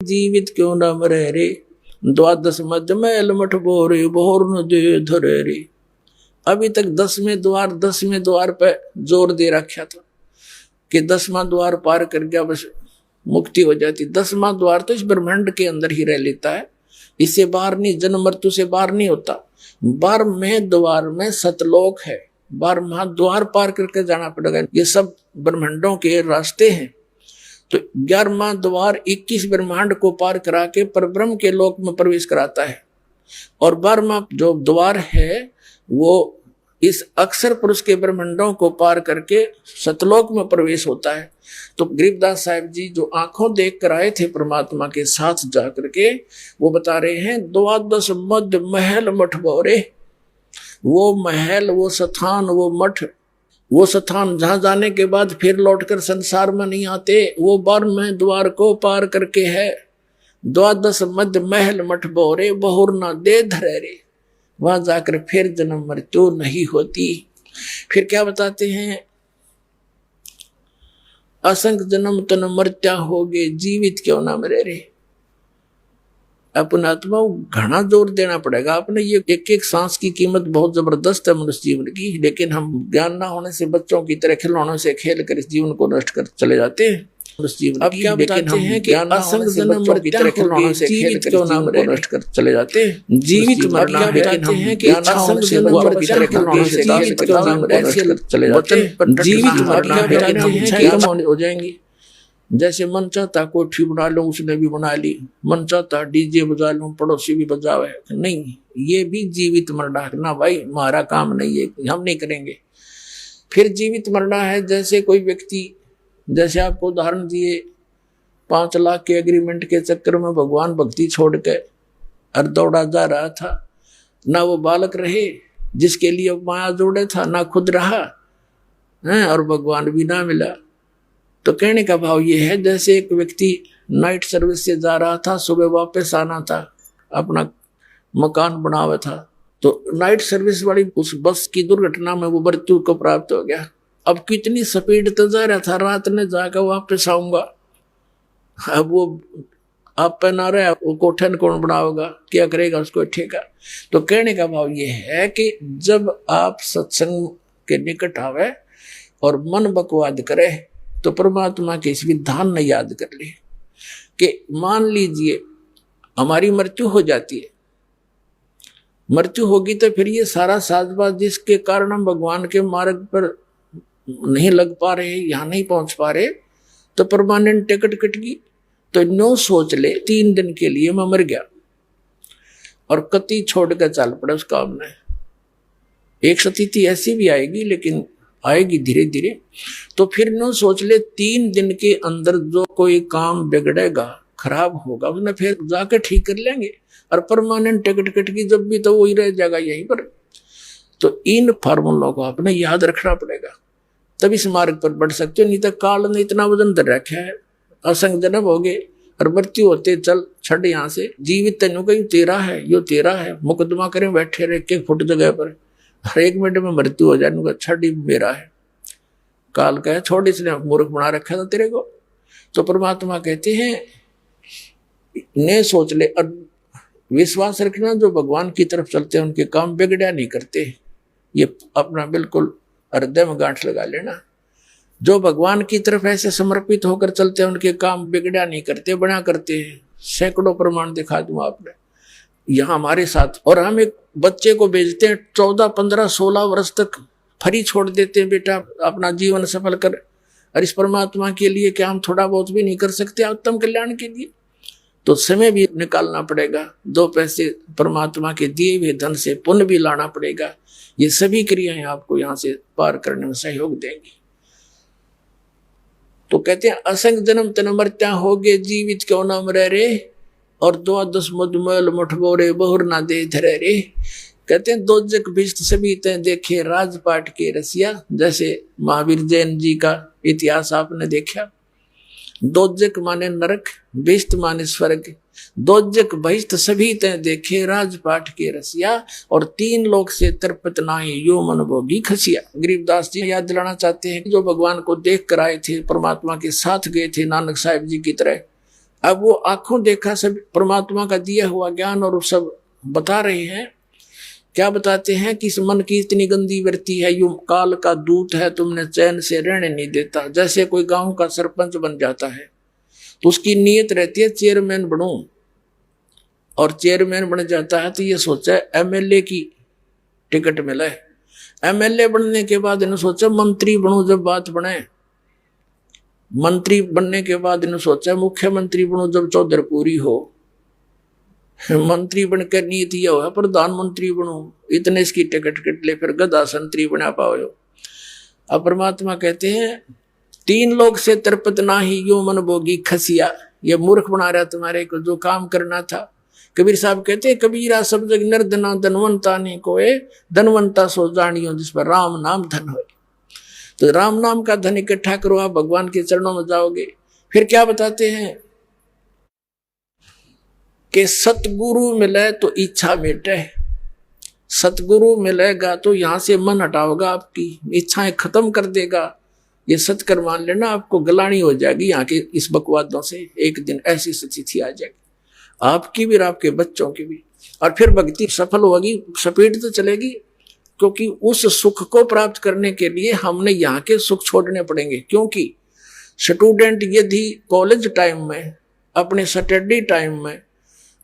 जीवित क्यों न मरे रे, द्वादश मध्य मैल मठ बोरे बोर न दे धरे रे। अभी तक 10वें द्वार पे जोर दे रखा था कि 10वां द्वार पार कर गया बस मुक्ति हो जाती। 10वां द्वार तो इस ब्रह्मांड के अंदर ही रह लेता है, इससे बाहर नहीं, जन्म मृत्यु से बाहर नहीं होता। 12वें द्वार में सतलोक है, 12वां द्वार पार करके जाना पड़ेगा। ये सब ब्रह्मांडों के रास्ते हैं। तो 11वां द्वार 21 ब्रह्मांड को पार करा के परब्रह्म के लोक में प्रवेश कराता है, और 12वां जो द्वार है वो इस अक्षर पुरुष के ब्रह्मांडों को पार करके सतलोक में प्रवेश होता है। तो गरीबदास साहिब जी जो आंखों देख कर आए थे परमात्मा के साथ जाकर के, वो बता रहे हैं द्वादश मध्य महल मठ बोरे। वो महल, वो स्थान, वो मठ, वो स्थान जहां जाने के बाद फिर लौटकर संसार में नहीं आते, वो 12वें द्वार को पार करके है। द्वादश मध्य महल मठ बोरे बहुर न दे धरे रे। वहां जाकर फिर जन्म मृत्यु नहीं होती। फिर क्या बताते हैं, असंख्य जन्म तन मृत्या होगे, जीवित क्यों ना मरे रे। अपने आत्मा घना जोर देना पड़ेगा। अपने ये एक एक सांस की कीमत बहुत जबरदस्त है मनुष्य जीवन की, लेकिन हम ज्ञान ना होने से बच्चों की तरह खिलौनों से खेल कर इस जीवन को नष्ट कर चले जाते हैं। अब क्या बताते हैं कि असंख्य जन्म मृत्या खिलौनों से खेल कर जीवन को नष्ट कर चले जाते हैं। जीवित मरना है, लेकिन हम कि असंख्य जन्म मृत्या खिलौनों से जीवित क्यों ना चले जाते हैं। जीवित मरना है, लेकिन हम हो जाएंगे। जैसे मन चाहता कोठी बना लो, उसने भी बना ली, मन चाहता डीजे बजा लो, पड़ोसी भी बजावे, नहीं, ये भी जीवित मरना है ना भाई, हमारा काम नहीं है, हम नहीं करेंगे। फिर जीवित मरना है, जैसे कोई व्यक्ति, जैसे आपको उदाहरण दिए 5 लाख के एग्रीमेंट के चक्कर में भगवान भक्ति छोड़ के और दौड़ा जा रहा था, ना वो बालक रहे जिसके लिए माया जोड़े था, ना खुद रहा है, और भगवान भी ना मिला। तो कहने का भाव ये है, जैसे एक व्यक्ति नाइट सर्विस से जा रहा था, सुबह वापस आना था, अपना मकान बनावा था, तो नाइट सर्विस वाली उस बस की दुर्घटना में वो मृत्यु को प्राप्त हो गया। अब कितनी स्पीड तो जा रहा था, रात में जाकर वापस आऊंगा, अब वो आप पहना रहे, वो कोठन कौन बनाओगा, क्या करेगा उसको ठेका। तो कहने का भाव ये है कि जब आप सत्संग के निकट आवे और मन बकवाद करे, तो परमात्मा के इस विधान ने याद कर ले कि मान लीजिए हमारी मृत्यु हो जाती है, मृत्यु होगी तो फिर ये सारा साजबाज जिसके कारण हम भगवान के मार्ग पर नहीं लग पा रहे, यहां नहीं पहुंच पा रहे, तो परमानेंट टिकट कट गई। तो नो सोच ले 3 दिन के लिए मैं मर गया और कति छोड़ कर चल पड़े उस काम में। एक स्थिति ऐसी भी आएगी, लेकिन आएगी धीरे धीरे। तो फिर नो सोच ले 3 दिन के अंदर जो कोई काम बिगड़ेगा, खराब होगा, उसने फिर जाकर ठीक कर लेंगे, और परमानेंट टिकट कट की जब भी तो वही रह जाएगा यहीं पर। तो इन फार्मूलों को आपने याद रखना पड़ेगा, तब इस मार्ग पर बढ़ सकते हो। नहीं तो काल ने इतना वजन धर रखा है, असंख्य जन्म हो गए और मृत्यु होते चल छड़ यहाँ से। जीवित तेनों का यू तेरा है, यो तेरा है, मुकदमा करें बैठे रहे 1 फुट जगह पर, हर 1 मिनट में मृत्यु हो जाए, छड़ ही मेरा है। काल का है, छोड़, इसने मूर्ख बना रखा था तेरे को। तो परमात्मा कहते हैं ने सोच ले, और विश्वास रखना जो भगवान की तरफ चलते हैं उनके काम बिगड़ा नहीं करते। ये अपना बिल्कुल हृदय में गांठ लगा लेना। जो भगवान की तरफ ऐसे समर्पित होकर चलते हैं उनके काम बिगड़ा नहीं करते, बना करते हैं। सैकड़ों प्रमाण दिखा दूं आपने यहाँ हमारे साथ। और हम एक बच्चे को भेजते हैं 14, 15, 16 वर्ष तक फ्री छोड़ देते हैं, बेटा अपना जीवन सफल कर। और इस परमात्मा के लिए क्या हम थोड़ा बहुत भी नहीं कर सकते उत्तम कल्याण के लिए? तो समय भी निकालना पड़ेगा, 2 पैसे परमात्मा के दिए हुए धन से पुण्य भी लाना पड़ेगा। ये सभी क्रियाएं आपको यहाँ से पार करने में सहयोग देंगी। तो कहते हैं असंख्य जन्म तन मृत्या होगे, जीवित क्यों ना मरे रे, और 12 मधुमल मठ बोरे बहुर ना दे धरे रे। कहते हैं दोजक भिष्ट सभी तय देखे राजपाट के रसिया। जैसे महावीर जैन जी का इतिहास आपने देखा, दोजक माने नरक, भिष्ट माने स्वर्ग। दोजक बहिष्ट सभी तय देखे राजपाट के रसिया, और 3 लोक से तरपत नाहि यो मन भोगी खसिया। गरीबदास जी याद दिलाना चाहते हैं जो भगवान को देख कर आए थे, परमात्मा के साथ गए थे नानक साहिब जी की तरह, अब वो आंखों देखा सब परमात्मा का दिया हुआ ज्ञान और सब बता रहे हैं। क्या बताते हैं कि इस मन की इतनी गंदी वृत्ति है, यू काल का दूत है, तुमने चैन से रहने नहीं देता। जैसे कोई गांव का सरपंच बन जाता है तो उसकी नीयत रहती है चेयरमैन बनूं, और चेयरमैन बन जाता है तो ये सोचा एमएलए की टिकट मिला है। एमएलए बनने के बाद इन्होंने सोचा मंत्री बनूं, जब बात बने। मंत्री बनने के बाद इन्होंने सोचा मुख्यमंत्री बनूं जब चौधर पूरी हो। मंत्री बनकर नीति यह हुआ प्रधानमंत्री बनूं, इतने इसकी टिकट कट ले, फिर गधा संतरी बना पाओ। अब परमात्मा कहते हैं 3 लोग से तरपत ना ही यूं मन भोगी खसिया। ये मूर्ख बना रहा तुम्हारे को जो काम करना था। कबीर साहब कहते हैं कबीरा सब जग निर्धना धनवंता नहीं कोए, धनवंता सो जानियो जिस पर राम नाम धन होए। तो राम नाम का धन इकट्ठा करो, आप भगवान के चरणों में जाओगे। फिर क्या बताते हैं कि सतगुरु मिले तो इच्छा मिटे। सतगुरु मिलेगा तो यहां से मन हटाओगा, आपकी इच्छाएं खत्म कर देगा। ये सतकर मान लेना, आपको गलानी हो जाएगी यहाँ के इस बकवादों से। एक दिन ऐसी स्थिति आ जाएगी आपकी भी और आपके बच्चों की भी। और फिर भक्ति सफल होगी, स्पीड तो चलेगी, क्योंकि उस सुख को प्राप्त करने के लिए हमने यहाँ के सुख छोड़ने पड़ेंगे। क्योंकि स्टूडेंट यदि कॉलेज टाइम में, अपने स्टडी टाइम में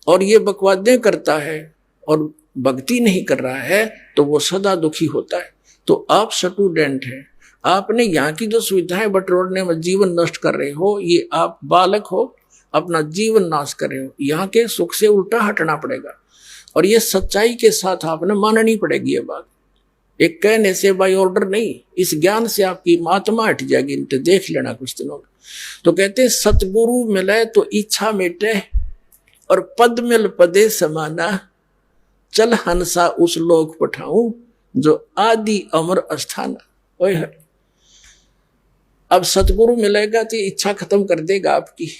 और ये बकवादें करता है और भक्ति नहीं कर रहा है तो वो सदा दुखी होता है। तो आप स्टूडेंट हैं, आपने यहाँ की जो सुविधाएं बटोरने में जीवन नष्ट कर रहे हो, ये आप बालक हो, अपना जीवन नाश कर रहे हो। यहाँ के सुख से उल्टा हटना पड़ेगा और ये सच्चाई के साथ आपने माननी पड़ेगी। ये बात एक कहने से बाय ऑर्डर नहीं, इस ज्ञान से आपकी महात्मा हट जाएगी। इनते देख लेना कुछ दिनों में। तो कहते सतगुरु मिले तो इच्छा मिटे और पद मिल पदे समाना, चल हंसा उस लोक पठाऊं जो आदि अमर अस्थाना। ओए है, अब सतगुरु मिलेगा तो इच्छा खत्म कर देगा आपकी।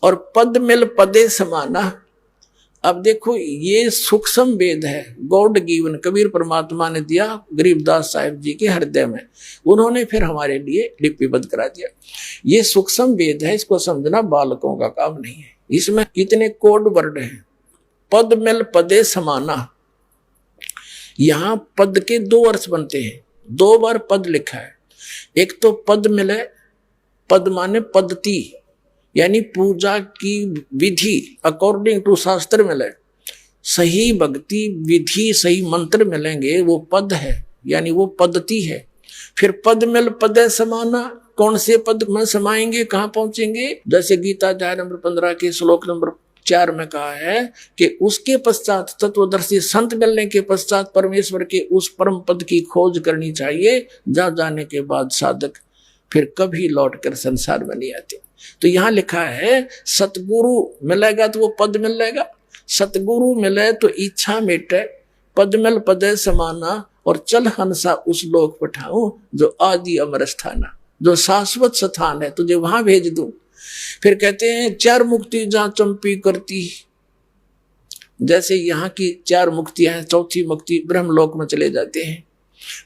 और पद मिल पदे समाना, अब देखो ये सूक्ष्म वेद है, गॉड गिवन, कबीर परमात्मा ने दिया गरीबदास साहिब जी के हृदय में, उन्होंने फिर हमारे लिए लिपिबद्ध करा दिया। ये सूक्ष्म वेद है, इसको समझना बालकों का काम नहीं है। इसमें कितने कोड वर्ड हैं। पद मिल पदे समाना, यहां पद के 2 अर्थ बनते हैं, 2 बार पद लिखा है। एक तो पद मिले, पद माने पद्धति, यानी पूजा की विधि अकॉर्डिंग टू शास्त्र मिले, सही भक्ति विधि सही मंत्र मिलेंगे, वो पद है, यानी वो पद्धति है। फिर पद मिल पदे समाना, कौन से पद में समाएंगे, कहां पहुंचेंगे। जैसे गीता अध्याय नंबर 15 के श्लोक नंबर 4 में कहा है कि उसके पश्चात तत्वदर्शी संत मिलने के पश्चात परमेश्वर के उस परम पद की खोज करनी चाहिए, जहां जाने के बाद साधक फिर कभी लौटकर संसार में नहीं आते। तो यहां लिखा है सतगुरु मिलेगा तो वो पद मिल जाएगा, सतगुरु मिले तो इच्छा मिटे, पद मिल पदे समाना, और चल हंसा उस लोक पठाऊं जो आदि अमर स्थाना, जो शाश्वत स्थान है, तुझे वहां भेज दूं। फिर कहते हैं 4 मुक्ति जहां चंपी करती, जैसे यहाँ की 4 मुक्तियां हैं, 4थी मुक्ति ब्रह्मलोक में चले जाते हैं।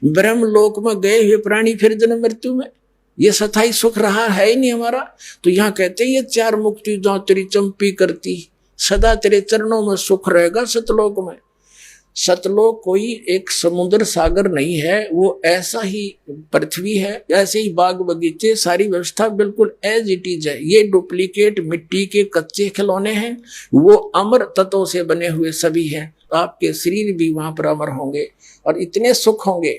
ब्रह्मलोक में गए हुए प्राणी फिर जन्म मृत्यु में, ये सथाई सुख रहा है ही नहीं हमारा। तो यहाँ कहते हैं ये 4 मुक्ति जहां तेरी चंपी करती, सदा तेरे चरणों में सुख रहेगा सतलोक में। सतलोक कोई एक समुद्र सागर नहीं है, वो ऐसा ही पृथ्वी है, ऐसे ही बाग बगीचे, सारी व्यवस्था बिल्कुल एज इट इज है। ये डुप्लीकेट मिट्टी के कच्चे खिलौने हैं, वो अमर तत्वों से बने हुए सभी हैं। आपके शरीर भी वहां पर अमर होंगे और इतने सुख होंगे।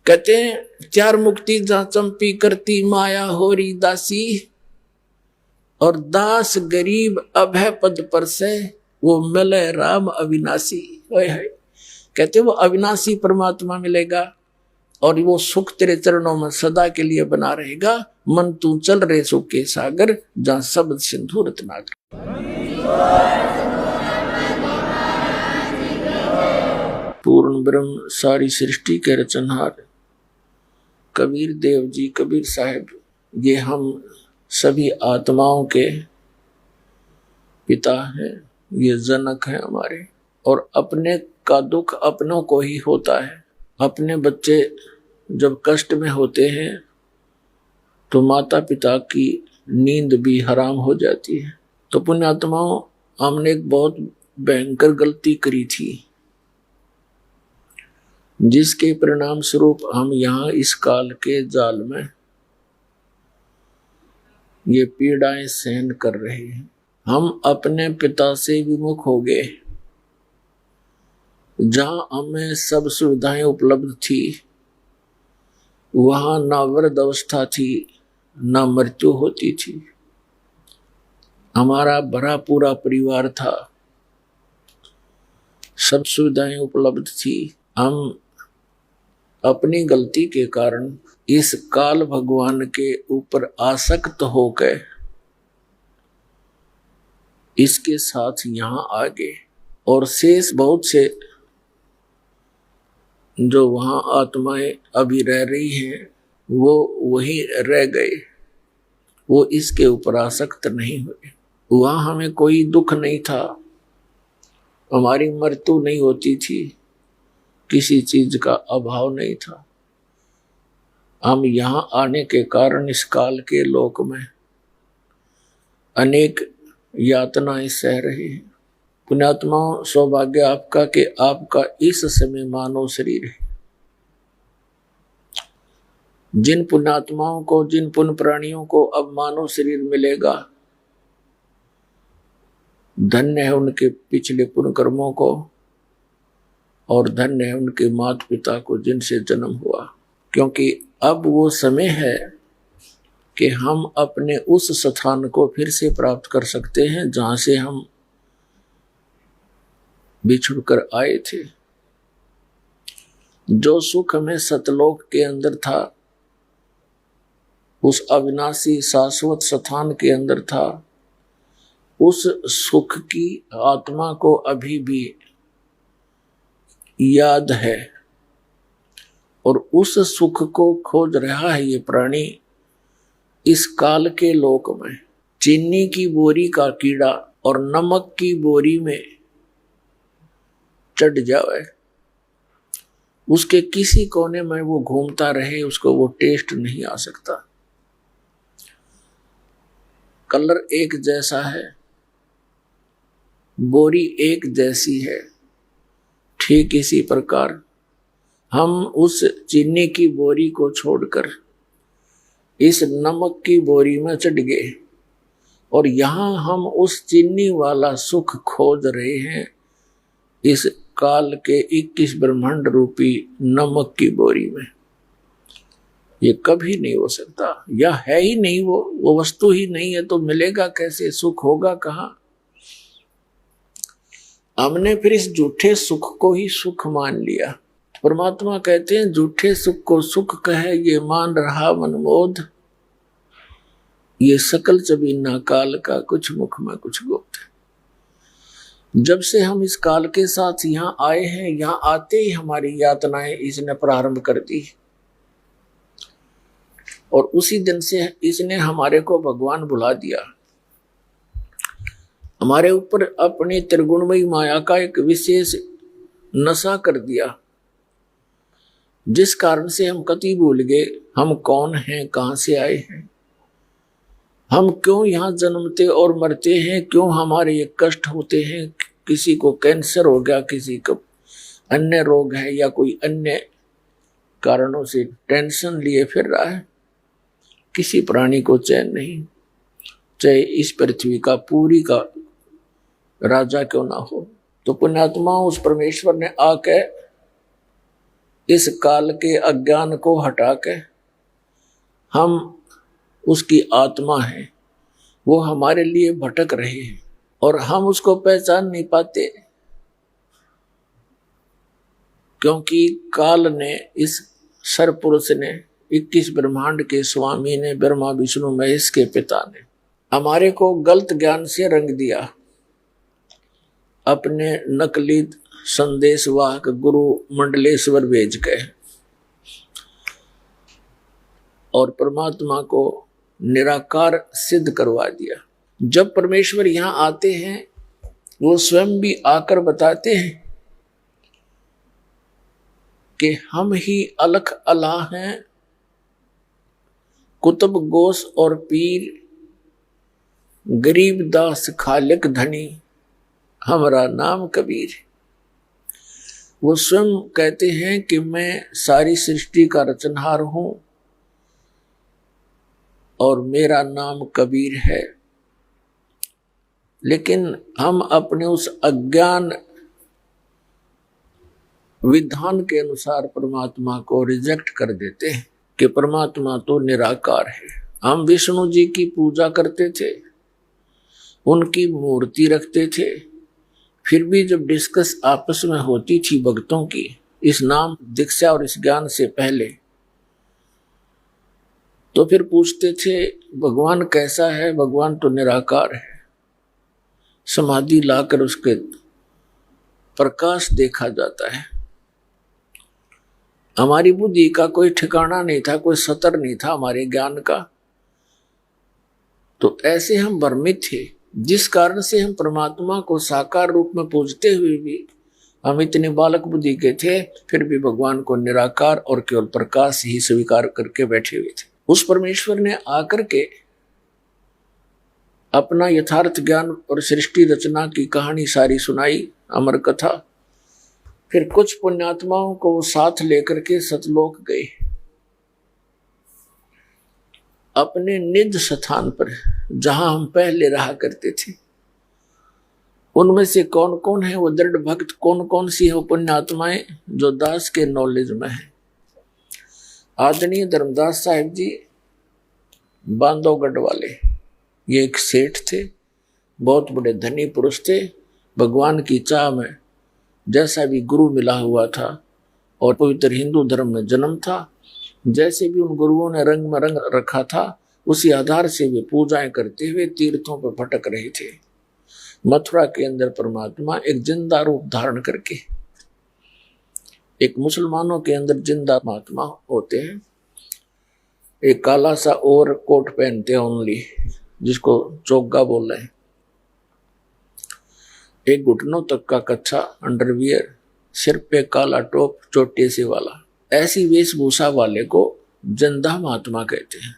कहते हैं 4 मुक्ति जहां चंपी करती, माया होरी दासी, और दास गरीब अभय पद पर से, वो मिले राम अविनाशी। कहते वो अविनाशी परमात्मा मिलेगा और वो सुख तेरे चरणों में सदा के लिए बना रहेगा। मन तू चल रहे सुख के सागर, जहां शब्द सिंधु रत्नाकर। पूर्ण ब्रह्म सारी सृष्टि के रचनहार कबीर देव जी, कबीर साहब, ये हम सभी आत्माओं के पिता हैं, ये जनक हैं हमारे। और अपने का दुख अपनों को ही होता है। अपने बच्चे जब कष्ट में होते हैं तो माता पिता की नींद भी हराम हो जाती है। तो पुण्यात्माओं, हमने एक बहुत भयंकर गलती करी थी, जिसके परिणाम स्वरूप हम यहाँ इस काल के जाल में ये पीड़ाएं सहन कर रहे हैं। हम अपने पिता से विमुख हो गए। जहां हमें सब सुविधाएं उपलब्ध थी, वहां ना वृद्ध अवस्था थी, ना मृत्यु होती थी। हमारा भरा पूरा परिवार था, सब सुविधाएं उपलब्ध थी। हम अपनी गलती के कारण इस काल भगवान के ऊपर आसक्त हो गए, इसके साथ यहां आ गए। और शेष बहुत से जो वहां आत्माएं अभी रह रही हैं, वो वही रह गए, वो इसके ऊपर आसक्त नहीं हुए। वहां हमें कोई दुख नहीं था, हमारी मृत्यु नहीं होती थी, किसी चीज का अभाव नहीं था। हम यहाँ आने के कारण इस काल के लोक में अनेक यातनाएं सह रहे हैं। पुण्यात्माओं, सौभाग्य आपका कि आपका इस समय मानव शरीर है। जिन पुण्यात्माओं को, जिन पुण्य प्राणियों को अब मानव शरीर मिलेगा, धन्य है उनके पिछले पुण्य कर्मों को, और धन्य है उनके माता पिता को जिनसे जन्म हुआ। क्योंकि अब वो समय है कि हम अपने उस स्थान को फिर से प्राप्त कर सकते हैं जहां से हम बिछुड़ कर आए थे। जो सुख हमें सतलोक के अंदर था, उस अविनाशी शाश्वत स्थान के अंदर था, उस सुख की आत्मा को अभी भी याद है, और उस सुख को खोज रहा है ये प्राणी इस काल के लोक में। चीनी की बोरी का कीड़ा और नमक की बोरी में चढ़ जाए, उसके किसी कोने में वो घूमता रहे, उसको वो टेस्ट नहीं आ सकता। कलर एक जैसा है, बोरी एक जैसी है, ठीक इसी प्रकार हम उस चीनी की बोरी को छोड़कर इस नमक की बोरी में चढ़ गए, और यहां हम उस चीनी वाला सुख खोज रहे हैं इस काल के 21 ब्रह्मांड रूपी नमक की बोरी में। ये कभी नहीं हो सकता, या है ही नहीं, वो वस्तु ही नहीं है, तो मिलेगा कैसे, सुख होगा कहां। हमने फिर इस झूठे सुख को ही सुख मान लिया। परमात्मा कहते हैं, झूठे सुख को सुख कहे ये मान रहा मनमोद, ये सकल चबीना काल का, कुछ मुख में कुछ गुप्त। जब से हम इस काल के साथ यहाँ आए हैं, यहाँ आते ही हमारी यातनाएं इसने प्रारंभ कर दी, और उसी दिन से इसने हमारे को भगवान बुला दिया। हमारे ऊपर अपनी त्रिगुणमयी माया का एक विशेष नशा कर दिया, जिस कारण से हम कति भूल गए हम कौन हैं, कहां से आए हैं, हम क्यों यहाँ जन्मते और मरते हैं, क्यों हमारे ये कष्ट होते हैं। किसी को कैंसर हो गया, किसी को अन्य रोग है, या कोई अन्य कारणों से टेंशन लिए फिर रहा है। किसी प्राणी को चैन नहीं, चाहे इस पृथ्वी का पूरी का राजा क्यों ना हो। तो पुण्यात्मा, उस परमेश्वर ने आके इस काल के अज्ञान को हटा के, हम उसकी आत्मा है, वो हमारे लिए भटक रहे हैं और हम उसको पहचान नहीं पाते, क्योंकि काल ने, इस सरपुरुष ने, 21 ब्रह्मांड के स्वामी ने, ब्रह्मा विष्णु महेश के पिता ने हमारे को गलत ज्ञान से रंग दिया। अपने नकली संदेशवाहक गुरु मंडलेश्वर भेज गए और परमात्मा को निराकार सिद्ध करवा दिया। जब परमेश्वर यहां आते हैं, वो स्वयं भी आकर बताते हैं कि हम ही अलख अलाह हैं, कुतुब गोस और पीर गरीब दास खालिक धनी, हमारा नाम कबीर। वो स्वयं कहते हैं कि मैं सारी सृष्टि का रचनहार हूं और मेरा नाम कबीर है। लेकिन हम अपने उस अज्ञान विधान के अनुसार परमात्मा को रिजेक्ट कर देते हैं कि परमात्मा तो निराकार है। हम विष्णु जी की पूजा करते थे, उनकी मूर्ति रखते थे, फिर भी जब डिस्कस आपस में होती थी भक्तों की इस नाम दीक्षा और इस ज्ञान से पहले, तो फिर पूछते थे भगवान कैसा है? भगवान तो निराकार है। समाधि लाकर उसके प्रकाश देखा जाता है। हमारी बुद्धि का कोई ठिकाना नहीं था, कोई सतर नहीं था हमारे ज्ञान का। तो ऐसे हम भ्रमित थे, जिस कारण से हम परमात्मा को साकार रूप में पूजते हुए भी हम इतने बालक बुद्धि के थे, फिर भी भगवान को निराकार और केवल प्रकाश ही स्वीकार करके बैठे हुए थे। उस परमेश्वर ने आकर के अपना यथार्थ ज्ञान और सृष्टि रचना की कहानी सारी सुनाई, अमर कथा। फिर कुछ पुण्यात्माओं को वो साथ लेकर के सतलोक गए, अपने निज स्थान पर जहां हम पहले रहा करते थे। उनमें से कौन कौन है वो दृढ़ भक्त, कौन कौन सी है वो पुण्यात्माएं जो दास के नॉलेज में है। आदरणीय धर्मदास साहिब जी बांधवगढ़ वाले, ये एक सेठ थे, बहुत बड़े धनी पुरुष थे। भगवान की चाह में जैसा भी गुरु मिला हुआ था और पवित्र हिंदू धर्म में जन्म था, जैसे भी उन गुरुओं ने रंग में रंग रखा था, उसी आधार से वे पूजाएं करते हुए तीर्थों पर भटक रहे थे। मथुरा के अंदर परमात्मा एक जिंदा रूप धारण करके, एक मुसलमानों के अंदर जिंदा महात्मा होते हैं, एक काला सा ओवर कोट पहनते हैं ओनली, जिसको चोगा बोल रहे हैं, एक घुटनों तक का कच्चा अंडरवियर, सिर पे काला टोप चोटे से वाला, ऐसी वेशभूषा वाले को जिंदा महात्मा कहते हैं।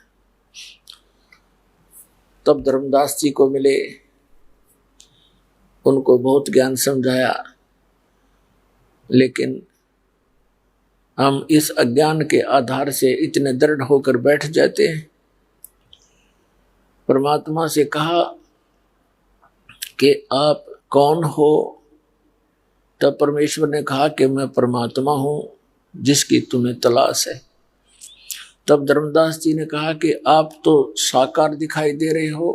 तब धर्मदास जी को मिले, उनको बहुत ज्ञान समझाया, लेकिन हम इस अज्ञान के आधार से इतने दृढ़ होकर बैठ जाते हैं। परमात्मा से कहा कि आप कौन हो? तब परमेश्वर ने कहा कि मैं परमात्मा हूं जिसकी तुम्हें तलाश है। तब धर्मदास जी ने कहा कि आप तो साकार दिखाई दे रहे हो,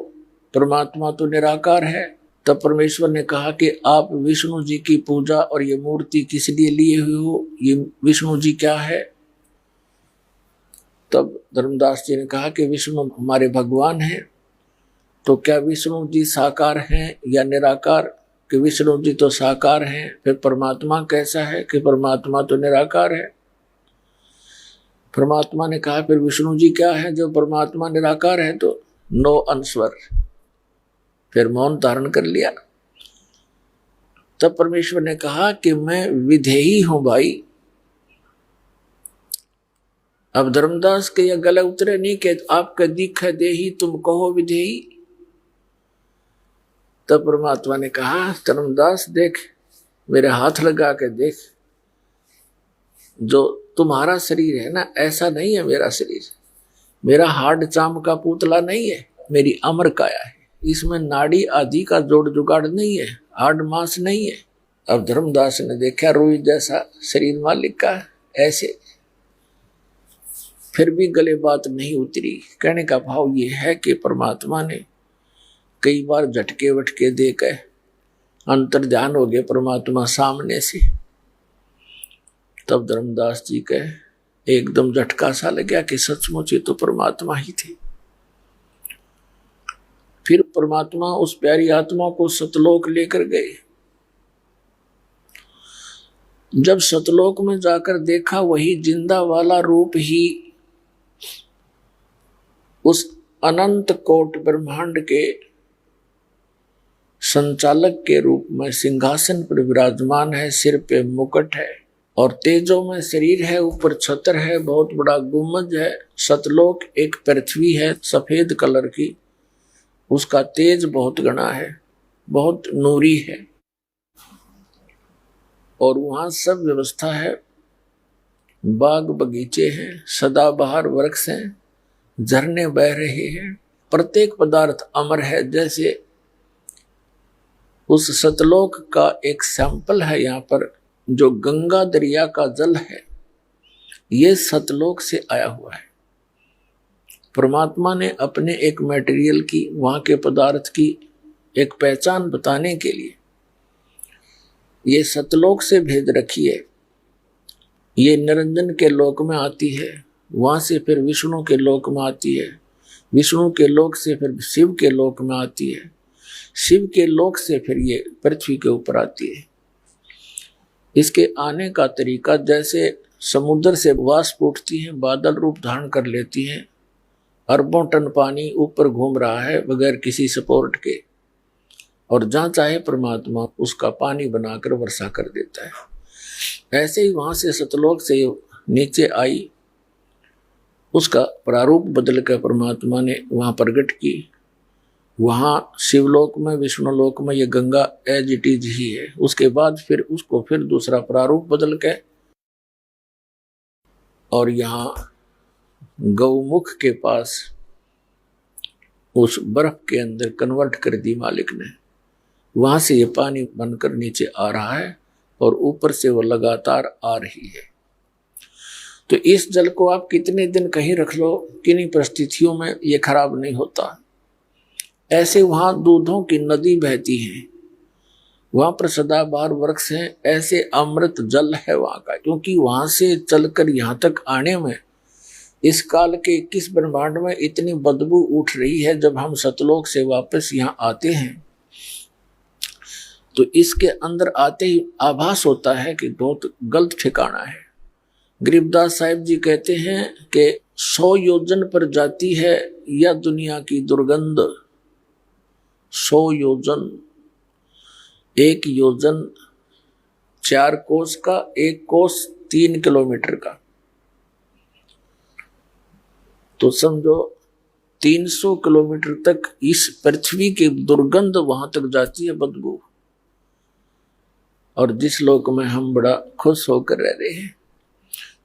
परमात्मा तो निराकार है। तब परमेश्वर ने कहा कि आप विष्णु जी की पूजा और ये मूर्ति किस लिए लिए हुए हो? ये विष्णु जी क्या है? तब धर्मदास जी ने कहा कि विष्णु हमारे भगवान हैं। तो क्या विष्णु जी साकार हैं या निराकार? कि विष्णु जी तो साकार हैं, फिर परमात्मा कैसा है? कि परमात्मा तो निराकार है। परमात्मा ने कहा फिर विष्णु जी क्या है जो परमात्मा निराकार है? तो नो आंसर, फिर मौन धारण कर लिया। तब परमेश्वर ने कहा कि मैं विधेयी हूं भाई। अब धर्मदास के यह गले उतरे नहीं कि आपका दीख है देही, तुम कहो विधेयी। तब परमात्मा ने कहा धर्मदास देख, मेरे हाथ लगा के देख, जो तुम्हारा शरीर है ना, ऐसा नहीं है मेरा शरीर। मेरा हार्ड चाम का पुतला नहीं है, मेरी अमर काया है। इसमें नाड़ी आदि का जोड़ जुगाड़ नहीं है, हार्ड मांस नहीं है। अब धर्मदास ने देखा रुई जैसा शरीर मालिक का, ऐसे फिर भी गले बात नहीं उतरी। कहने का भाव ये है कि परमात्मा ने कई बार झटके वटके देकर अंतर ध्यान हो गए परमात्मा सामने से। तब धर्मदास जी के एकदम झटका सा लगा कि सचमुच ये तो परमात्मा ही थे। फिर परमात्मा उस प्यारी आत्मा को सतलोक लेकर गए। जब सतलोक में जाकर देखा, वही जिंदा वाला रूप ही उस अनंत कोट ब्रह्मांड के संचालक के रूप में सिंहासन पर विराजमान है। सिर पे मुकुट है और तेजों में शरीर है, ऊपर छत्र है, बहुत बड़ा गुम्बद है। सतलोक एक पृथ्वी है सफेद कलर की, उसका तेज बहुत घना है, बहुत नूरी है, और वहां सब व्यवस्था है, बाग बगीचे हैं, सदाबहार वृक्ष हैं, झरने बह रहे हैं, प्रत्येक पदार्थ अमर है। जैसे उस सतलोक का एक सैंपल है यहाँ पर, जो गंगा दरिया का जल है, ये सतलोक से आया हुआ है। परमात्मा ने अपने एक मटेरियल की, वहां के पदार्थ की एक पहचान बताने के लिए ये सतलोक से भेज रखी है। ये निरंजन के लोक में आती है, वहां से फिर विष्णु के लोक में आती है, विष्णु के लोक से फिर शिव के लोक में आती है, शिव के लोक से फिर ये पृथ्वी के ऊपर आती है। इसके आने का तरीका जैसे समुद्र से वाष्प उठती है, बादल रूप धारण कर लेती है, अरबों टन पानी ऊपर घूम रहा है बगैर किसी सपोर्ट के, और जहां चाहे परमात्मा उसका पानी बनाकर वर्षा कर देता है। ऐसे ही वहां से सतलोक से नीचे आई, उसका प्रारूप बदल कर परमात्मा ने वहां प्रकट की। वहां शिवलोक में, विष्णुलोक में ये गंगा एज इट इज ही है। उसके बाद फिर उसको फिर दूसरा प्रारूप बदल के और यहाँ गौमुख के पास उस बर्फ के अंदर कन्वर्ट कर दी मालिक ने। वहां से ये पानी बनकर नीचे आ रहा है और ऊपर से वो लगातार आ रही है। तो इस जल को आप कितने दिन कहीं रख लो, किन्हीं परिस्थितियों में ये खराब नहीं होता। ऐसे वहां दूधों की नदी बहती है, वहां पर सदाबहार वृक्ष हैं, ऐसे अमृत जल है वहां का। क्योंकि वहां से चलकर यहाँ तक आने में इस काल के 21 ब्रह्मांड में इतनी बदबू उठ रही है। जब हम सतलोक से वापस यहाँ आते हैं तो इसके अंदर आते ही आभास होता है कि बहुत गलत ठिकाना है। गरीबदास साहिब जी कहते हैं कि 100 योजन पर जाती है यह दुनिया की दुर्गंध। 100 योजन, 1 योजन 4 कोस का, 1 कोस 3 किलोमीटर का, तो समझो 300 किलोमीटर तक इस पृथ्वी की दुर्गंध वहां तक जाती है, बदबू। और जिस लोक में हम बड़ा खुश होकर रह रहे हैं,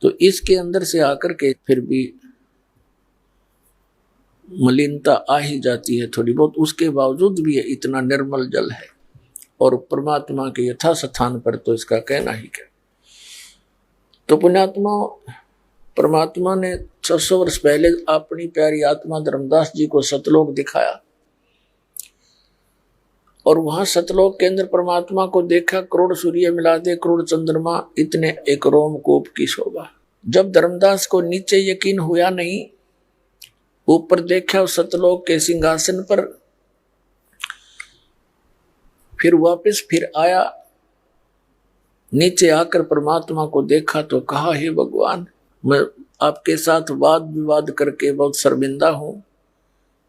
तो इसके अंदर से आकर के फिर भी मलिनता आ ही जाती है थोड़ी बहुत। उसके बावजूद भी ये इतना निर्मल जल है, और परमात्मा के यथा स्थान पर तो इसका कहना ही क्या। तो पुण्यात्मा, परमात्मा ने 600 वर्ष पहले अपनी प्यारी आत्मा धर्मदास जी को सतलोक दिखाया, और वहां सतलोक के अंदर परमात्मा को देखा। करोड़ सूर्य मिला दे, करोड़ चंद्रमा, इतने एक रोमकूप की शोभा। जब धर्मदास को नीचे यकीन हुआ नहीं, ऊपर देखा उस सतलोक के सिंहासन पर, फिर वापस फिर आया, नीचे आकर परमात्मा को देखा तो कहा, हे भगवान, मैं आपके साथ वाद विवाद करके बहुत शर्मिंदा हूं।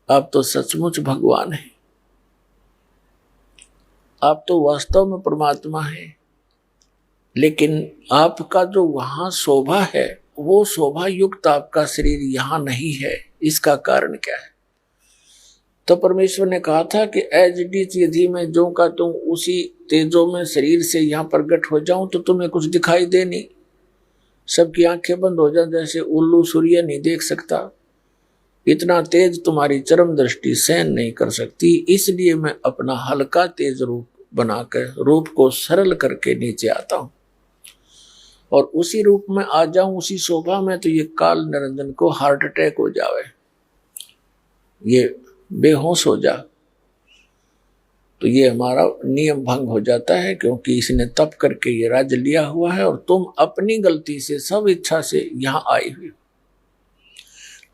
आप तो सचमुच भगवान हैं, आप तो वास्तव में परमात्मा हैं। लेकिन आपका जो वहां शोभा है, वो शोभा युक्त आपका शरीर यहां नहीं है। इसका कारण क्या है? तो परमेश्वर ने कहा था कि एज इट इज यदि मैं जो का तुम उसी तेजों में शरीर से यहाँ प्रकट हो जाऊं तो तुम्हें कुछ दिखाई दे नहीं, सबकी आंखें बंद हो जाए, जैसे उल्लू सूर्य नहीं देख सकता। इतना तेज तुम्हारी चरम दृष्टि सहन नहीं कर सकती। इसलिए मैं अपना हल्का तेज रूप बनाकर, रूप को सरल करके नीचे आता हूं, और उसी रूप में आ जाऊं, उसी शोभा में, तो ये काल निरंजन को हार्ट अटैक हो जावे, ये बेहोश हो जा, तो ये हमारा नियम भंग हो जाता है। क्योंकि इसने तप करके ये राज्य लिया हुआ है, और तुम अपनी गलती से, सब इच्छा से यहां आई हुई।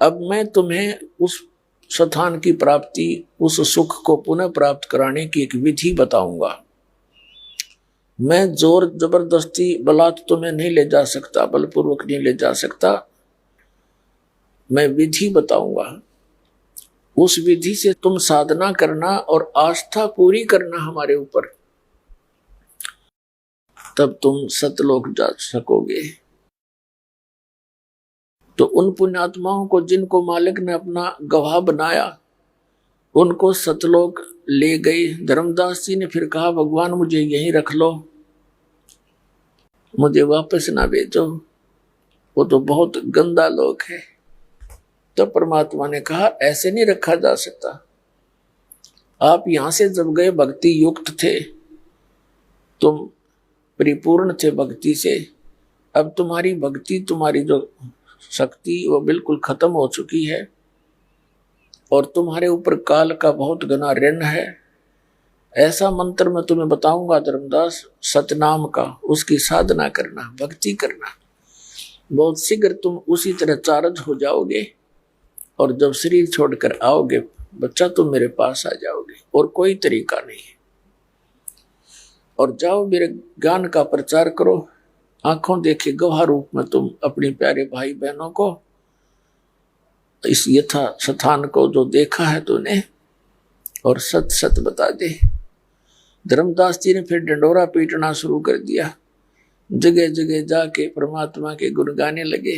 अब मैं तुम्हें उस स्थान की प्राप्ति, उस सुख को पुनः प्राप्त कराने की एक विधि बताऊंगा। मैं जोर जबरदस्ती बलात् तुम्हें नहीं ले जा सकता, बलपूर्वक नहीं ले जा सकता। मैं विधि बताऊंगा, उस विधि से तुम साधना करना और आस्था पूरी करना हमारे ऊपर, तब तुम सतलोक जा सकोगे। तो उन पुण्यात्माओं को जिनको मालिक ने अपना गवाह बनाया, उनको सतलोक ले गई। धर्मदास जी ने फिर कहा, भगवान मुझे यहीं रख लो, मुझे वापस ना भेजो, वो तो बहुत गंदा लोक है। तो परमात्मा ने कहा, ऐसे नहीं रखा जा सकता। आप यहां से जब गए भक्ति युक्त थे, तुम परिपूर्ण थे भक्ति से। अब तुम्हारी भक्ति, तुम्हारी जो शक्ति वो बिल्कुल खत्म हो चुकी है और तुम्हारे ऊपर काल का बहुत घना ऋण है। ऐसा मंत्र मैं तुम्हें बताऊंगा धर्मदास, सतनाम का, उसकी साधना करना, भक्ति करना। बहुत शीघ्र तुम उसी तरह चार्ज हो जाओगे और जब शरीर छोड़कर आओगे बच्चा, तुम मेरे पास आ जाओगे और कोई तरीका नहीं है। और जाओ मेरे ज्ञान का प्रचार करो। आंखों देखे गवाह रूप में तुम अपने प्यारे भाई बहनों को, इस यथा स्थान को जो देखा है तूने, और सत सत बता दे। धर्मदास जी ने फिर डंडोरा पीटना शुरू कर दिया, जगह जगह जाके परमात्मा के गुण गाने लगे।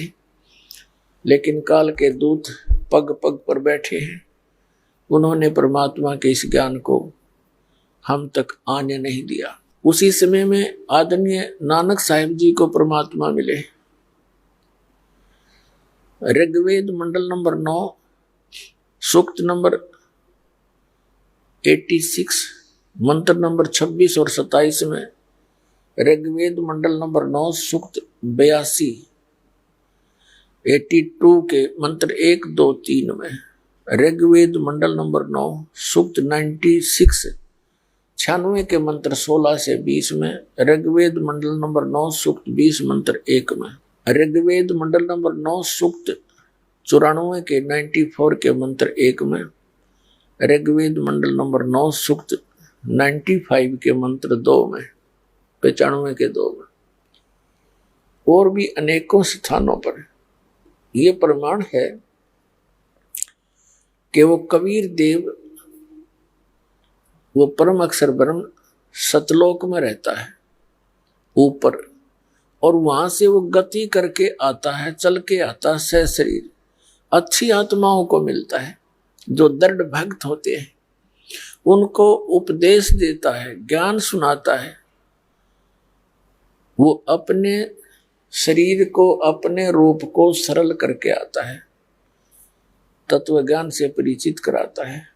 लेकिन काल के दूत पग पग पर बैठे हैं, उन्होंने परमात्मा के इस ज्ञान को हम तक आने नहीं दिया। उसी समय में आदरणीय नानक साहिब जी को परमात्मा मिले। ऋग्वेद मंडल नंबर 9 सूक्त नंबर 86 मंत्र नंबर 26 और 27 में, ऋग्वेद मंडल नंबर 9 सूक्त 82, 82 के मंत्र 1, 2, 3 में, ऋग्वेद मंडल नंबर 9 सूक्त 96 96 के मंत्र 16 से 20 में, ऋग्वेद मंडल नंबर 9 सूक्त 20 मंत्र 1 में, ऋग्वेद मंडल नंबर 9 सूक्त 94 के 94 के मंत्र 1 में, ऋग्वेद मंडल नंबर 9 सूक्त 95 के मंत्र 2 में, 95 के 2 में, और भी अनेकों स्थानों पर यह प्रमाण है कि वो कबीर देव, वो परम अक्षर ब्रह्म सतलोक में रहता है ऊपर, और वहां से वो गति करके आता है, चल के आता है सशरीर। अच्छी आत्माओं को मिलता है जो दृढ़ भक्त होते हैं, उनको उपदेश देता है, ज्ञान सुनाता है। वो अपने शरीर को, अपने रूप को सरल करके आता है, तत्व ज्ञान से परिचित कराता है।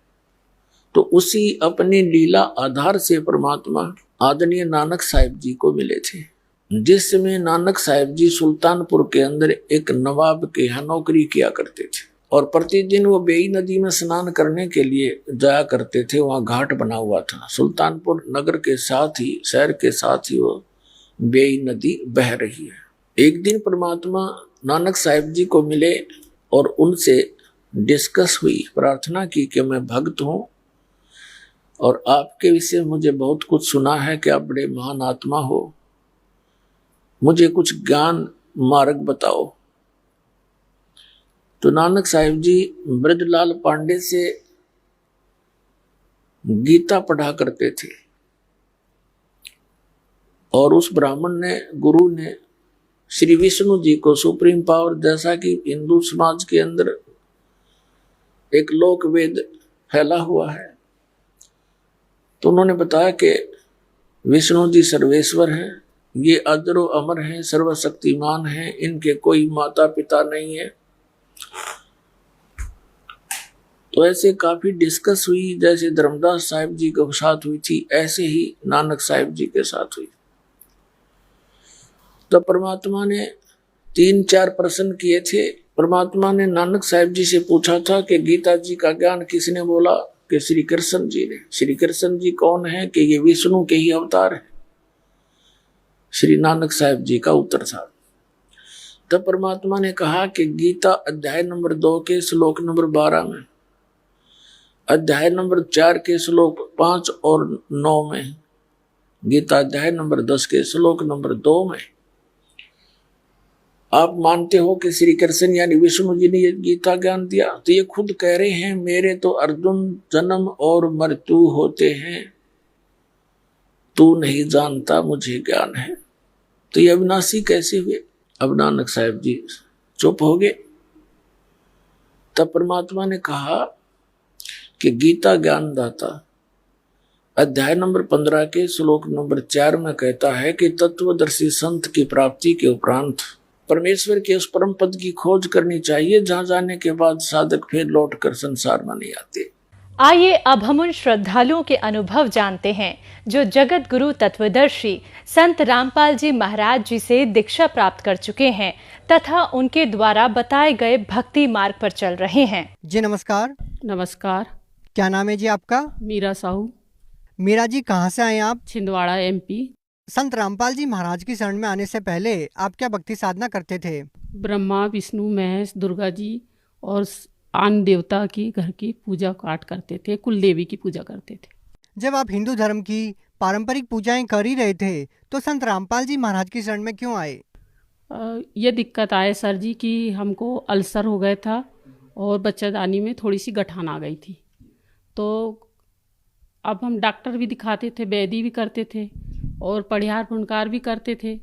तो उसी अपनी लीला आधार से परमात्मा आदरणीय नानक साहिब जी को मिले थे। जिस समय नानक साहिब जी सुल्तानपुर के अंदर एक नवाब के यहाँ नौकरी किया करते थे और प्रतिदिन वो बेई नदी में स्नान करने के लिए जाया करते थे। वहाँ घाट बना हुआ था, सुल्तानपुर नगर के साथ ही, शहर के साथ ही वो बेई नदी बह रही है। एक दिन परमात्मा नानक साहिब जी को मिले और उनसे डिस्कस हुई, प्रार्थना की कि मैं भक्त हूँ और आपके विषय मुझे बहुत कुछ सुना है कि आप बड़े महान आत्मा हो, मुझे कुछ ज्ञान मार्ग बताओ। तो नानक साहिब जी ब्रजलाल पांडे से गीता पढ़ा करते थे और उस ब्राह्मण ने, गुरु ने श्री विष्णु जी को सुप्रीम पावर, जैसा कि हिंदू समाज के अंदर एक लोक वेद फैला हुआ है, तो उन्होंने बताया कि विष्णु जी सर्वेश्वर हैं, ये अजरो अमर हैं, सर्वशक्तिमान हैं, इनके कोई माता पिता नहीं है। तो ऐसे काफी डिस्कस हुई, जैसे धर्मदास साहिब जी के साथ हुई थी, ऐसे ही नानक साहिब जी के साथ हुई। तो परमात्मा ने 3-4 प्रश्न किए थे। परमात्मा ने नानक साहिब जी से पूछा था कि गीता जी का ज्ञान किसने बोला? कि श्री कृष्ण जी ने। श्री कृष्ण जी कौन है? कि ये विष्णु के ही अवतार है। श्री नानक साहिब जी का उत्तर था। तब परमात्मा ने कहा कि गीता अध्याय नंबर 2 के श्लोक नंबर 12 में, अध्याय नंबर 4 के श्लोक 5 और 9 में, गीता अध्याय नंबर 10 के श्लोक नंबर 2 में आप मानते हो कि श्री कृष्ण यानी विष्णु जी ने ये गीता ज्ञान दिया? तो ये खुद कह रहे हैं, मेरे तो अर्जुन जन्म और मृत्यु होते हैं, तू नहीं जानता, मुझे ज्ञान है। तो ये अविनाशी कैसे हुए? अब नानक साहिब जी चुप हो गए। तब परमात्मा ने कहा कि गीता ज्ञानदाता अध्याय नंबर 15 के श्लोक नंबर 4 में कहता है कि तत्वदर्शी संत की प्राप्ति के उपरांत परमेश्वर के उस परम पद की खोज करनी चाहिए जहां जाने के बाद साधक फिर लौटकर संसार में नहीं आते। आइए अब हम उन श्रद्धालुओं के अनुभव जानते हैं जो जगत गुरु तत्वदर्शी संत रामपाल जी महाराज जी से दीक्षा प्राप्त कर चुके हैं तथा उनके द्वारा बताए गए भक्ति मार्ग पर चल रहे हैं। जी नमस्कार। नमस्कार। क्या नाम है जी आपका? मीरा साहू। मीरा जी, कहाँ से आए आप? छिंदवाड़ा MP। संत रामपाल जी महाराज की शरण में आने से पहले आप क्या भक्ति साधना करते थे? ब्रह्मा विष्णु महेश दुर्गा जी और आन देवता की घर की पूजा पाठ करते थे, कुल देवी की पूजा करते थे। जब आप हिंदू धर्म की पारंपरिक पूजाएं कर ही रहे थे तो संत रामपाल जी महाराज की शरण में क्यों आए? ये दिक्कत आए सर जी कि हमको अल्सर हो गया था और बच्चादानी में थोड़ी सी गठान आ गई थी। तो अब हम डॉक्टर भी दिखाते थे, वैद्य भी करते थे और पढ़ियार फुनकार भी करते थे,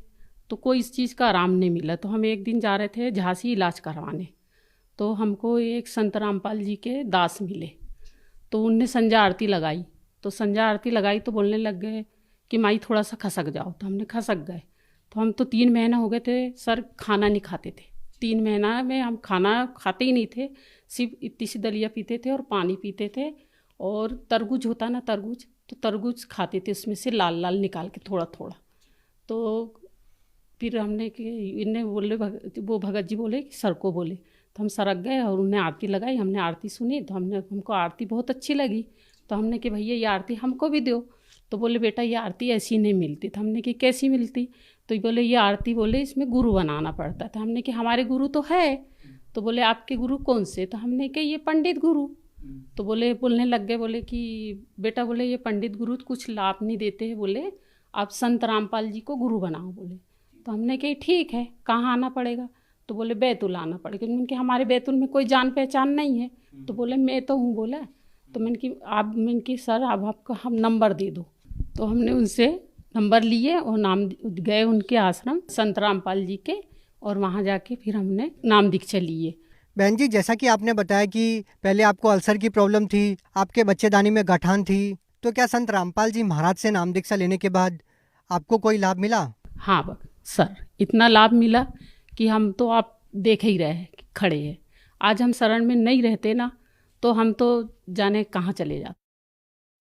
तो कोई इस चीज़ का आराम नहीं मिला। तो हम एक दिन जा रहे थे झांसी इलाज करवाने, तो हमको एक संत रामपाल जी के दास मिले, तो उनने संध्या आरती लगाई। तो संध्या आरती लगाई तो बोलने लग गए कि माई थोड़ा सा खसक जाओ। तो हमने खसक गए। तो हम तो 3 महीना हो गए थे सर, खाना नहीं खाते थे। 3 महीना में हम खाना खाते ही नहीं थे, सिर्फ इतनी सी दलिया पीते थे और पानी पीते थे, और तरबूज होता ना तरबूज, तो तरबूज खाते थे, उसमें से लाल लाल निकाल के थोड़ा थोड़ा। तो फिर हमने कि इन्हें बोले वो भगत जी बोले कि सर को बोले, तो हम सरक गए और उन्हें आरती लगाई। हमने आरती सुनी तो हमको आरती बहुत अच्छी लगी। तो हमने कि भैया ये आरती हमको भी दो। तो बोले बेटा ये आरती ऐसी नहीं मिलती। तो हमने कि कैसी मिलती? तो बोले ये आरती बोले इसमें गुरु बनाना पड़ता था। हमने कि हमारे गुरु तो है। तो बोले आपके गुरु कौन से? तो हमने कि ये पंडित गुरु। तो बोलने लग गए, बोले कि बेटा बोले ये पंडित गुरु कुछ लाभ नहीं देते हैं, बोले आप संत रामपाल जी को गुरु बनाओ बोले। तो हमने कही ठीक है, कहाँ आना पड़ेगा? तो बोले बैतूल आना पड़ेगा। मैंने कि हमारे बैतूल में कोई जान पहचान नहीं है। तो बोले मैं तो हूँ बोला। तो मैंने कि सर अब आपका हम नंबर दे दो। तो हमने उनसे नंबर लिए और नाम गए उनके आश्रम संत रामपाल जी के, और वहाँ जाके फिर हमने नाम दीक्षा लिए। बहन जी, जैसा कि आपने बताया कि पहले आपको अल्सर की प्रॉब्लम थी, आपके बच्चेदानी में गठान थी, तो क्या संत रामपाल जी महाराज से नाम दीक्षा लेने के बाद आपको कोई लाभ मिला? हाँ सर, इतना लाभ मिला कि हम तो आप देख ही रहे खड़े हैं। आज हम शरण में नहीं रहते ना, तो हम तो जाने कहाँ चले जाते,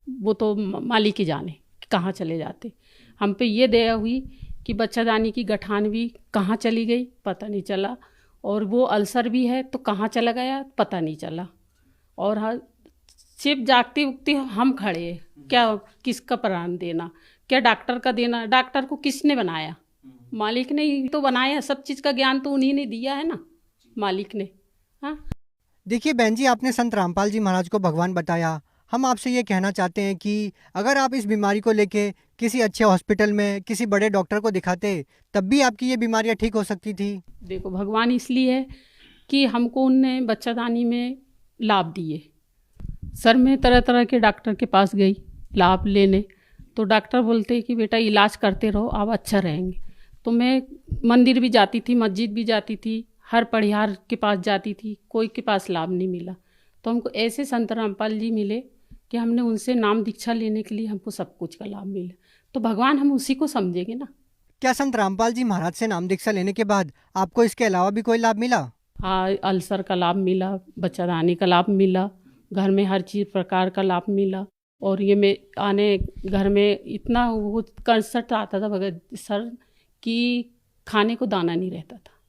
वो तो मालिक ही जाने कहाँ चले जाते। हम पे ये दया हुई कि बच्चादानी की गठान भी कहाँ चली गई पता नहीं चला, और वो अल्सर भी है तो कहाँ चला गया पता नहीं चला। और हाँ, सिर्फ जागते उगते हम खड़े हैं, क्या किसका प्राण देना, क्या डॉक्टर का देना? डॉक्टर को किसने बनाया? मालिक ने ही तो बनाया। सब चीज़ का ज्ञान तो उन्हीं ने दिया है ना, मालिक ने। हाँ देखिए बहन जी, आपने संत रामपाल जी महाराज को भगवान बताया। हम आपसे ये कहना चाहते हैं कि अगर आप इस बीमारी को लेके किसी अच्छे हॉस्पिटल में किसी बड़े डॉक्टर को दिखाते तब भी आपकी ये बीमारियां ठीक हो सकती थी। देखो भगवान इसलिए है कि हमको उनने बच्चादानी में लाभ दिए। सर मैं तरह तरह के डॉक्टर के पास गई लाभ लेने, तो डॉक्टर बोलते कि बेटा इलाज करते रहो आप अच्छा रहेंगे। तो मैं मंदिर भी जाती थी, मस्जिद भी जाती थी, हर पढ़ियार के पास जाती थी, कोई के पास लाभ नहीं मिला। तो हमको ऐसे संत रामपाल जी मिले कि हमने उनसे नाम दीक्षा लेने के लिए हमको सब कुछ का लाभ मिला। तो भगवान हम उसी को समझेंगे ना। क्या संत रामपाल जी महाराज से नाम दीक्षा लेने के बाद आपको इसके अलावा भी कोई लाभ मिला? हाँ, अल्सर का लाभ मिला, बच्चादानी का लाभ मिला, घर में हर चीज़ प्रकार का लाभ मिला। और ये मैं आने घर में इतना वो कंसर्ट आता था भगत सर कि खाने को दाना नहीं रहता था,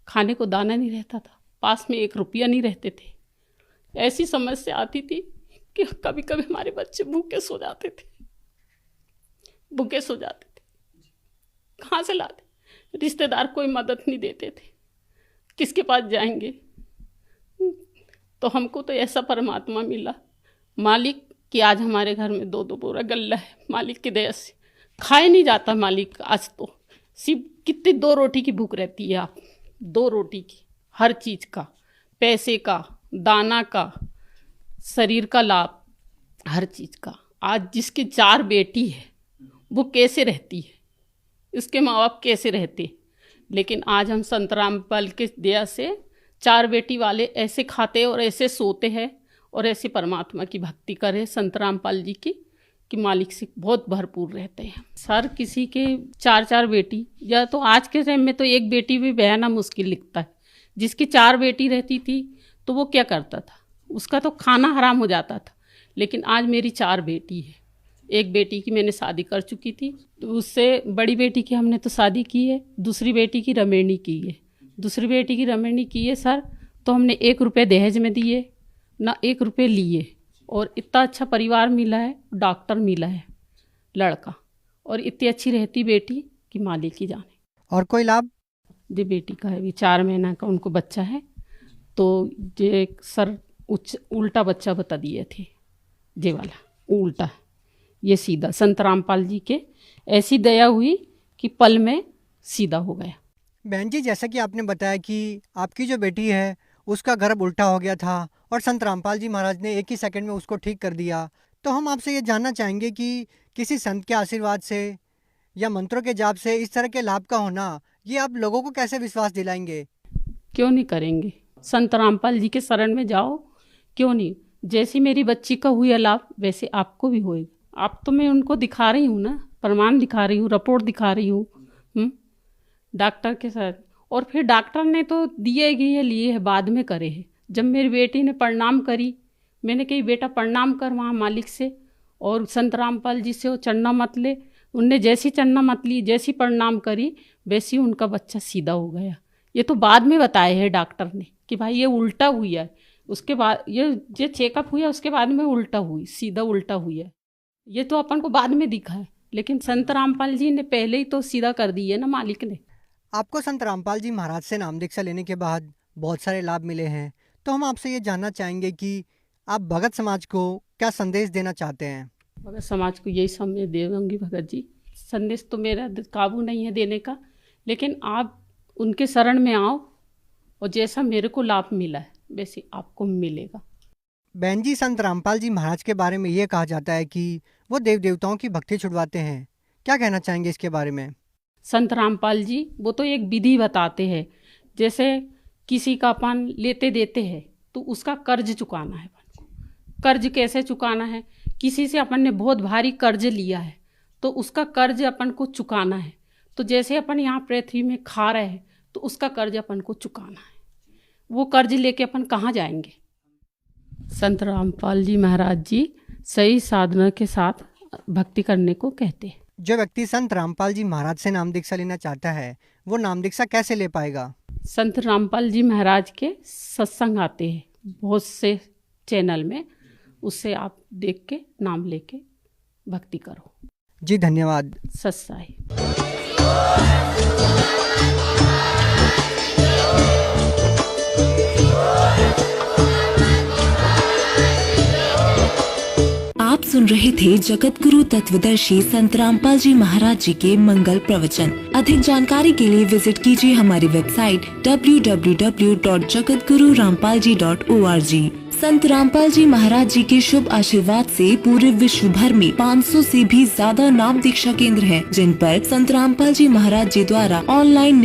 खाने को दाना नहीं रहता था, पास में 1 रुपया नहीं रहते थे। ऐसी समस्या आती थी कि कभी कभी हमारे बच्चे भूखे सो जाते थे, भूखे सो जाते थे। कहाँ से लाते? रिश्तेदार कोई मदद नहीं देते थे, किसके पास जाएंगे? तो हमको तो ऐसा परमात्मा मिला मालिक कि आज हमारे घर में 2-2 बोरा गल्ला है, मालिक की दया से। खाए नहीं जाता मालिक, आज तो सिर्फ कितनी 2 रोटी की भूख रहती है आप, 2 रोटी की, हर चीज़ का, पैसे का, दाना का, शरीर का लाभ, हर चीज़ का। आज जिसकी 4 बेटी है वो कैसे रहती है, उसके माँ बाप कैसे रहते? लेकिन आज हम संत रामपाल के दया से 4 बेटी वाले ऐसे खाते और ऐसे सोते हैं और ऐसे परमात्मा की भक्ति करें संत रामपाल जी की कि मालिक से बहुत भरपूर रहते हैं। सर किसी के 4-4 बेटी, या तो आज के टाइम में तो एक बेटी भी बयाना मुश्किल लिखता है। जिसकी 4 बेटी रहती थी तो वो क्या करता था, उसका तो खाना हराम हो जाता था। लेकिन आज मेरी 4 बेटी है। एक बेटी की मैंने शादी कर चुकी थी, तो उससे बड़ी बेटी की हमने तो शादी की है, दूसरी बेटी की रमेणी की है। दूसरी बेटी की रमेणी की है सर, तो हमने 1 रुपये दहेज में दिए ना 1 रुपये लिए, और इतना अच्छा परिवार मिला है, डॉक्टर मिला है लड़का, और इतनी अच्छी रहती बेटी कि मालिक ही जाने। और कोई लाभ? जी बेटी का है भी 4 महीना का उनको बच्चा है, तो ये सर उल्टा बच्चा बता दिए थे, ये वाला उल्टा, ये सीधा। संत रामपाल जी के ऐसी दया हुई कि पल में सीधा हो गया। बहन जी, जैसा कि आपने बताया कि आपकी जो बेटी है उसका गर्भ उल्टा हो गया था और संत रामपाल जी महाराज ने 1 ही सेकंड में उसको ठीक कर दिया, तो हम आपसे ये जानना चाहेंगे कि किसी संत के आशीर्वाद से या मंत्रों के जाप से इस तरह के लाभ का होना, ये आप लोगों को कैसे विश्वास दिलाएंगे? क्यों नहीं करेंगे, संत रामपाल जी के शरण में जाओ, क्यों नहीं। जैसी मेरी बच्ची का हुआ लाभ वैसे आपको भी होएगा। आप तो मैं उनको दिखा रही हूँ ना, प्रमाण दिखा रही हूँ, रिपोर्ट दिखा रही हूँ डॉक्टर के साथ। और फिर डॉक्टर ने तो दिए गए लिए है, बाद में करे है। जब मेरी बेटी ने प्रणाम करी, मैंने कही बेटा प्रणाम कर वहाँ मालिक से और संत रामपाल जी से, वो चन्ना मत ले। उनने जैसी चन्ना मत ली, जैसी प्रणाम करी, वैसी उनका बच्चा सीधा हो गया। ये तो बाद में बताया है डॉक्टर ने कि भाई ये उल्टा हुआ है, उसके बाद ये चेकअप हुआ, उसके बाद में उल्टा हुई, सीधा उल्टा हुआ है। ये तो अपन को बाद में दिखा है, लेकिन संत रामपाल जी ने पहले ही तो सीधा कर दी है ना मालिक ने। आपको संत रामपाल जी महाराज से नाम दीक्षा लेने के बाद बहुत सारे लाभ मिले हैं, तो हम आपसे ये जानना चाहेंगे कि आप भगत समाज को क्या संदेश देना चाहते हैं? भगत समाज को यही सब मैं दे दूँगी भगत जी। संदेश तो मेरा काबू नहीं है देने का, लेकिन आप उनके शरण में आओ और जैसा मेरे को लाभ मिला है वैसे आपको मिलेगा। बहन जी, संत रामपाल जी महाराज के बारे में ये कहा जाता है कि वो देव देवताओं की भक्ति छुड़वाते हैं, क्या कहना चाहेंगे इसके बारे में? संत रामपाल जी वो तो एक विधि बताते हैं, जैसे किसी का अपन लेते देते हैं तो उसका कर्ज चुकाना है अपन को। कर्ज कैसे चुकाना है, किसी से अपन ने बहुत भारी कर्ज लिया है तो उसका कर्ज अपन को चुकाना है। तो जैसे अपन यहाँ पृथ्वी में खा रहे हैं तो उसका कर्ज अपन को चुकाना है। वो कर्ज लेके अपन कहाँ जाएंगे? संत रामपाल जी महाराज जी सही साधना के साथ भक्ति करने को कहते हैं। जो व्यक्ति संत रामपाल जी महाराज से नाम दीक्षा लेना चाहता है वो नाम दीक्षा कैसे ले पाएगा? संत रामपाल जी महाराज के सत्संग आते हैं बहुत से चैनल में, उससे आप देख के नाम लेके भक्ति करो। जी धन्यवाद। सत्साई। आप सुन रहे थे जगत गुरु तत्वदर्शी संत रामपाल जी महाराज जी के मंगल प्रवचन। अधिक जानकारी के लिए विजिट कीजिए हमारी वेबसाइट www.jagatgururampalji.org। संत रामपाल जी महाराज जी के शुभ आशीर्वाद से पूरे विश्व भर में 500 से भी ज्यादा नाम दीक्षा केंद्र हैं, जिन पर संत रामपाल जी महाराज जी द्वारा ऑनलाइन